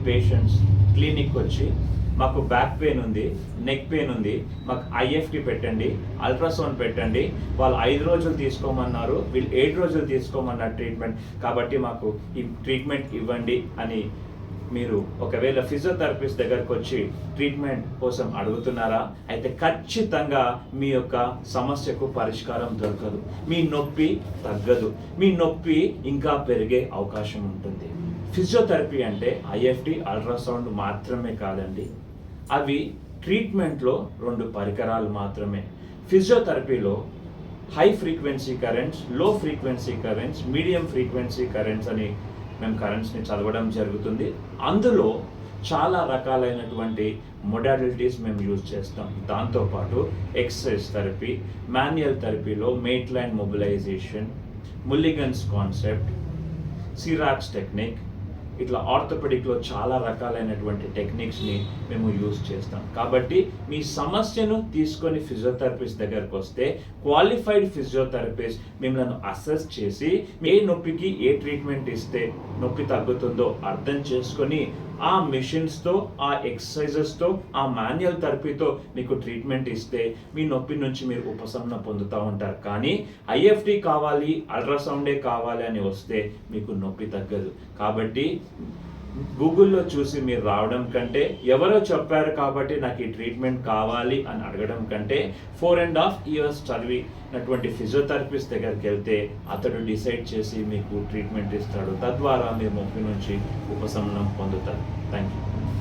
Patients clinic వచ్చి మాకు back pain ఉంది, నెక్ పెయిన్ ఉంది, మాకు ఐఎఫ్టి పెట్టండి, అల్ట్రాసౌండ్ పెట్టండి, వాళ్ళు 5 రోజులు తీసుకోమన్నారు, వీళ్ళు 7 రోజులు తీసుకోమన్నారు ట్రీట్మెంట్, కాబట్టి మాకు ఈ ట్రీట్మెంట్ ఇవ్వండి అని మీరు ఒకవేళ ఫిజియోథెరపిస్ట్ దగ్గరకు వచ్చి ట్రీట్మెంట్ కోసం అడుగుతున్నారా, అయితే ఖచ్చితంగా మీ యొక్క సమస్యకు పరిష్కారం దొరకదు, మీ నొప్పి తగ్గదు, మీ నొప్పి ఇంకా పెరిగే అవకాశం ఉంటుంది. ఫిజియోథెరపీ అంటే ఐఎఫ్టి అల్ట్రాసౌండ్ మాత్రమే కాదండి, అవి ట్రీట్మెంట్లో 2 పరికరాలు మాత్రమే. ఫిజియోథెరపీలో హై ఫ్రీక్వెన్సీ కరెంట్స్, లో frequency currents, medium frequency currents అని మేము కరెంట్స్ని చదవడం జరుగుతుంది. అందులో చాలా రకాలైనటువంటి మొడాలిటీస్ మేము యూజ్ చేస్తాం. దాంతోపాటు ఎక్సర్సైజ్ థెరపీ, మాన్యువల్ థెరపీలో Maitland mobilisation, Mulligan's concept, Cyriax technique, ఇట్లా ఆర్థోపెడిక్లో చాలా రకాలైనటువంటి టెక్నిక్స్ని మేము యూజ్ చేస్తాం. కాబట్టి మీ సమస్యను తీసుకొని ఫిజియోథెరపిస్ట్ దగ్గరకు వస్తే క్వాలిఫైడ్ ఫిజియోథెరపిస్ట్ మిమ్మల్ని అసెస్ చేసి ఏ నొప్పికి ఏ ట్రీట్మెంట్ ఇస్తే నొప్పి తగ్గుతుందో అర్థం చేసుకొని ఆ మెషిన్స్తో, ఆ ఎక్సర్సైజెస్తో, ఆ మాన్యువల్ థెరపీతో మీకు ట్రీట్మెంట్ ఇస్తే మీ నొప్పి నుంచి మీరు ఉపశమనం పొందుతూ ఉంటారు. కానీ ఐఎఫ్టి కావాలి, అల్ట్రాసౌండే కావాలి అని వస్తే మీకు నొప్పి తగ్గదు. కాబట్టి గూగుల్లో చూసి మీరు రావడం కంటే, ఎవరో చెప్పారు కాబట్టి నాకు ఈ ట్రీట్మెంట్ కావాలి అని అడగడం కంటే 4.5 years చదివినటువంటి ఫిజియోథెరపిస్ట్ దగ్గరికి వెళ్తే అతడు డిసైడ్ చేసి మీకు ట్రీట్మెంట్ ఇస్తాడు. తద్వారా మీరు నొప్పి నుంచి ఉపశమనం పొందుతారు. Thank you.